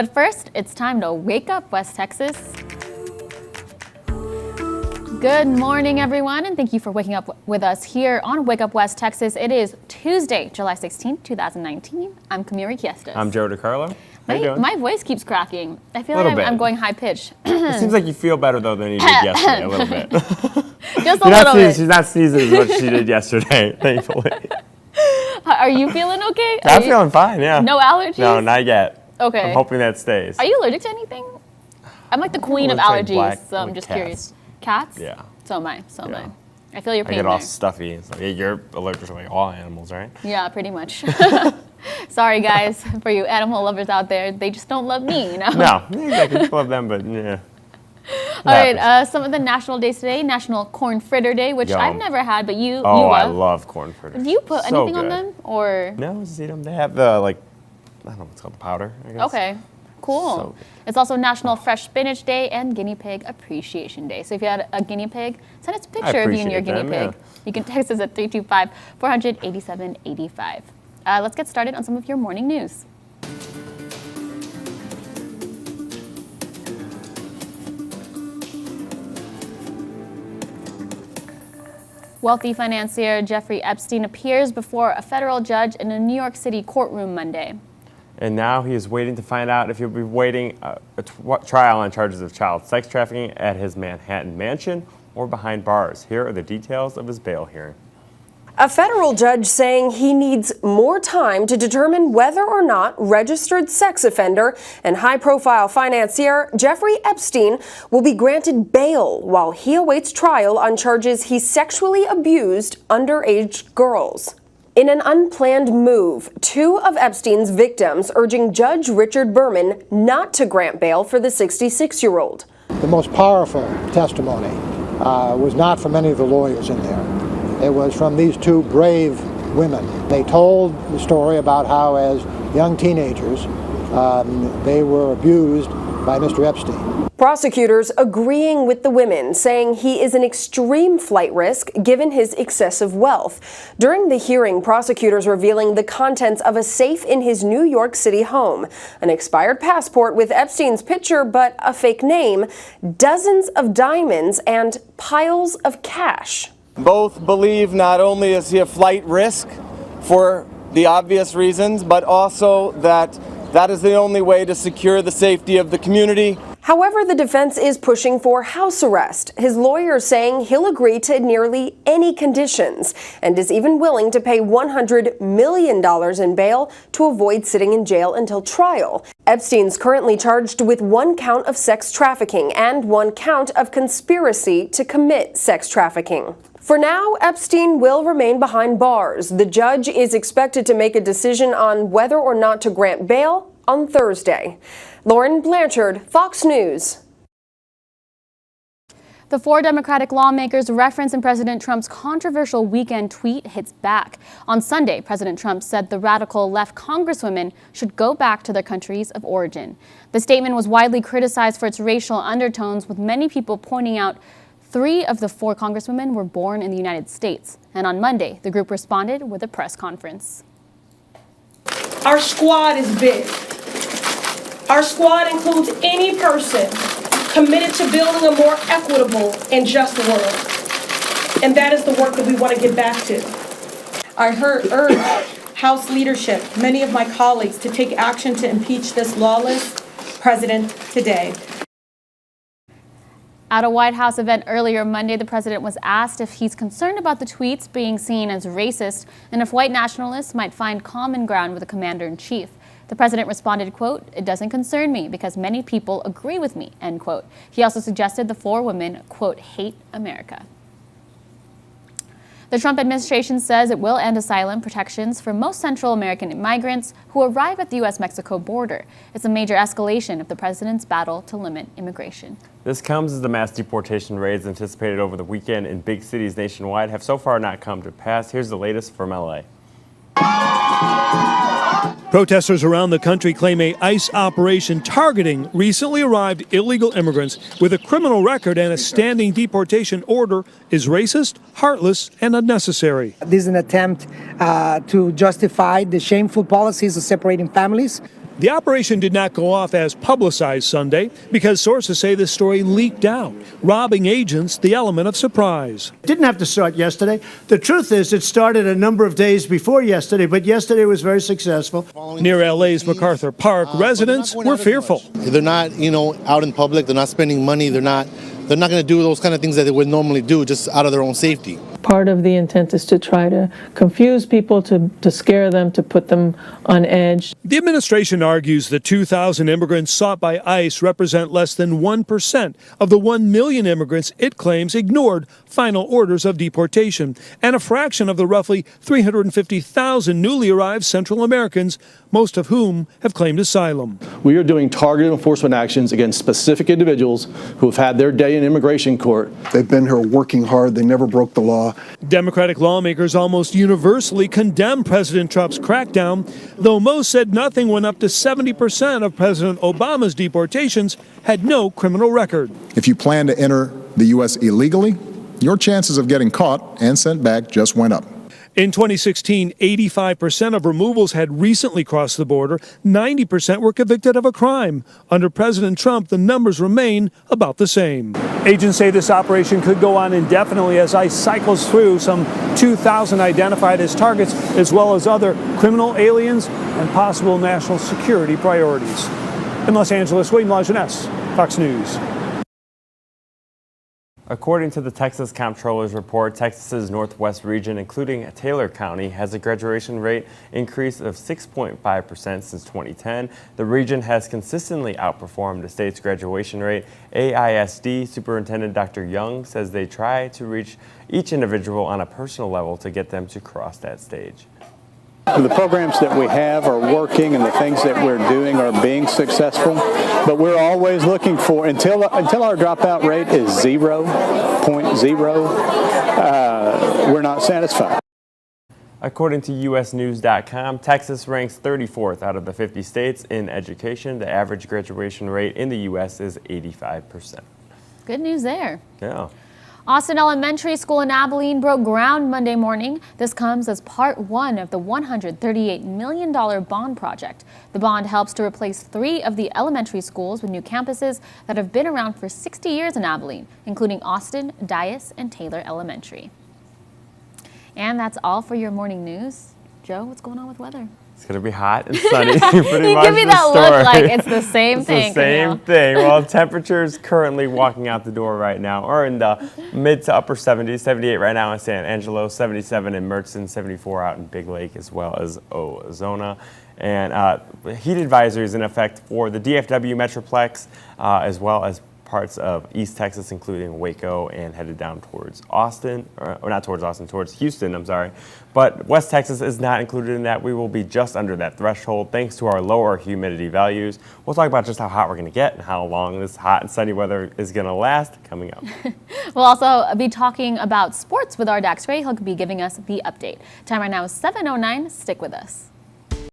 But first, it's time to wake up, West Texas. Good morning, everyone, and thank you for waking up with us here on Wake Up West Texas. It is Tuesday, July 16th, 2019. I'm Kamiri Kiestas. I'm Joe DiCarlo. How you doing? My voice keeps cracking. I feel like I'm going high pitch. It seems like you feel better, though, than you did yesterday, a little bit. Just a little bit. She's not sneezing as much as she did yesterday, thankfully. Are you feeling okay? I'm feeling fine, yeah. No allergies? No, not yet. Okay. I'm hoping that stays. Are you allergic to anything? I'm like the queen of allergies, so I'm just curious. Cats? Yeah. So am I. I feel your pain. I get all there. stuffy. It's like, you're allergic to like all animals, right? Yeah, pretty much. Sorry, guys, for you animal lovers out there. They just don't love me, you know? No, exactly. Love them, but yeah. All right, some of the national days today. National Corn Fritter Day, which I've never had, but you love. I love corn fritters. Do you put anything on them, or? No, just eat them. They have the, like, I don't know what's called, the powder, I guess. Okay, cool. So it's also National Fresh Spinach Day and Guinea Pig Appreciation Day. So if you had a guinea pig, send us a picture of you and your guinea pig. Yeah. You can text us at 325-487-85. Let's get started on some of your morning news. Wealthy financier Jeffrey Epstein appears before a federal judge in a New York City courtroom Monday. And now he is waiting to find out if he'll be waiting a trial on charges of child sex trafficking at his Manhattan mansion or behind bars. Here are the details of his bail hearing. A federal judge saying he needs more time to determine whether or not registered sex offender and high-profile financier Jeffrey Epstein will be granted bail while he awaits trial on charges he sexually abused underage girls. In an unplanned move, two of Epstein's victims urging Judge Richard Berman not to grant bail for the 66-year-old. The most powerful testimony was not from any of the lawyers in there. It was from these two brave women. They told the story about how, as young teenagers, they were abused by Mr. Epstein. Prosecutors agreeing with the women, saying he is an extreme flight risk given his excessive wealth. During the hearing, prosecutors revealing the contents of a safe in his New York City home, an expired passport with Epstein's picture but a fake name, dozens of diamonds, and piles of cash. Both believe not only is he a flight risk for the obvious reasons, but also that is the only way to secure the safety of the community. However, the defense is pushing for house arrest, his lawyers saying he'll agree to nearly any conditions and is even willing to pay $100 million in bail to avoid sitting in jail until trial. Epstein's currently charged with 1 count of sex trafficking and 1 count of conspiracy to commit sex trafficking. For now, Epstein will remain behind bars. The judge is expected to make a decision on whether or not to grant bail on Thursday. Lauren Blanchard, Fox News. The 4 Democratic lawmakers referenced in President Trump's controversial weekend tweet hits back. On Sunday, President Trump said the radical left congresswomen should go back to their countries of origin. The statement was widely criticized for its racial undertones, with many people pointing out 3 of the 4 congresswomen were born in the United States. And on Monday, the group responded with a press conference. Our squad is big. Our squad includes any person committed to building a more equitable and just world. And that is the work that we want to get back to. I urge House leadership, many of my colleagues, to take action to impeach this lawless president today. At a White House event earlier Monday, the president was asked if he's concerned about the tweets being seen as racist and if white nationalists might find common ground with the commander-in-chief. The president responded, quote, "It doesn't concern me because many people agree with me," end quote. He also suggested the 4 women, quote, "hate America." The Trump administration says it will end asylum protections for most Central American migrants who arrive at the U.S.-Mexico border. It's a major escalation of the president's battle to limit immigration. This comes as the mass deportation raids anticipated over the weekend in big cities nationwide have so far not come to pass. Here's the latest from L.A. Protesters around the country claim a ICE operation targeting recently arrived illegal immigrants with a criminal record and a standing deportation order is racist, heartless, and unnecessary. This is an attempt to justify the shameful policies of separating families. The operation did not go off as publicized Sunday because sources say the story leaked out, robbing agents the element of surprise. It didn't have to start yesterday. The truth is it started a number of days before yesterday, but yesterday was very successful. Near LA's MacArthur Park, residents were fearful. They're not, out in public. They're not spending money. They're not going to do those kind of things that they would normally do just out of their own safety. Part of the intent is to try to confuse people, to scare them, to put them on edge. The administration argues the 2,000 immigrants sought by ICE represent less than 1% of the 1 million immigrants it claims ignored final orders of deportation, and a fraction of the roughly 350,000 newly arrived Central Americans, most of whom have claimed asylum. We are doing targeted enforcement actions against specific individuals who have had their day in immigration court. They've been here working hard. They never broke the law. Democratic lawmakers almost universally condemned President Trump's crackdown, though most said nothing when up to 70% of President Obama's deportations had no criminal record. If you plan to enter the U.S. illegally, your chances of getting caught and sent back just went up. In 2016, 85% of removals had recently crossed the border. 90% were convicted of a crime. Under President Trump, the numbers remain about the same. Agents say this operation could go on indefinitely as ICE cycles through some 2,000 identified as targets, as well as other criminal aliens and possible national security priorities. In Los Angeles, William LaJeunesse, Fox News. According to the Texas Comptroller's report, Texas's northwest region, including Taylor County, has a graduation rate increase of 6.5% since 2010. The region has consistently outperformed the state's graduation rate. AISD Superintendent Dr. Young says they try to reach each individual on a personal level to get them to cross that stage. The programs that we have are working and the things that we're doing are being successful, but we're always looking for, until our dropout rate is 0.0, we're not satisfied. According to usnews.com, Texas ranks 34th out of the 50 states in education. The average graduation rate in the U.S. is 85%. Good news there. Yeah. Austin Elementary School in Abilene broke ground Monday morning. This comes as part one of the $138 million bond project. The bond helps to replace 3 of the elementary schools with new campuses that have been around for 60 years in Abilene, including Austin, Dias, and Taylor Elementary. And that's all for your morning news. Joe, what's going on with weather? It's going to be hot and sunny. Pretty much give me that look like it's the same thing. It's the same thing. Well, temperatures currently walking out the door right now are in the mid to upper 70s. 78 right now in San Angelo, 77 in Mertzon, 74 out in Big Lake, as well as Ozona. And heat advisories in effect for the DFW Metroplex, as well as parts of East Texas, including Waco, and headed down towards Austin, or not towards Austin, towards Houston, I'm sorry. But West Texas is not included in that. We will be just under that threshold thanks to our lower humidity values. We'll talk about just how hot we're going to get and how long this hot and sunny weather is going to last coming up. We'll also be talking about sports with our Dax Ray. He'll be giving us the update. Time right now is 7:09. Stick with us.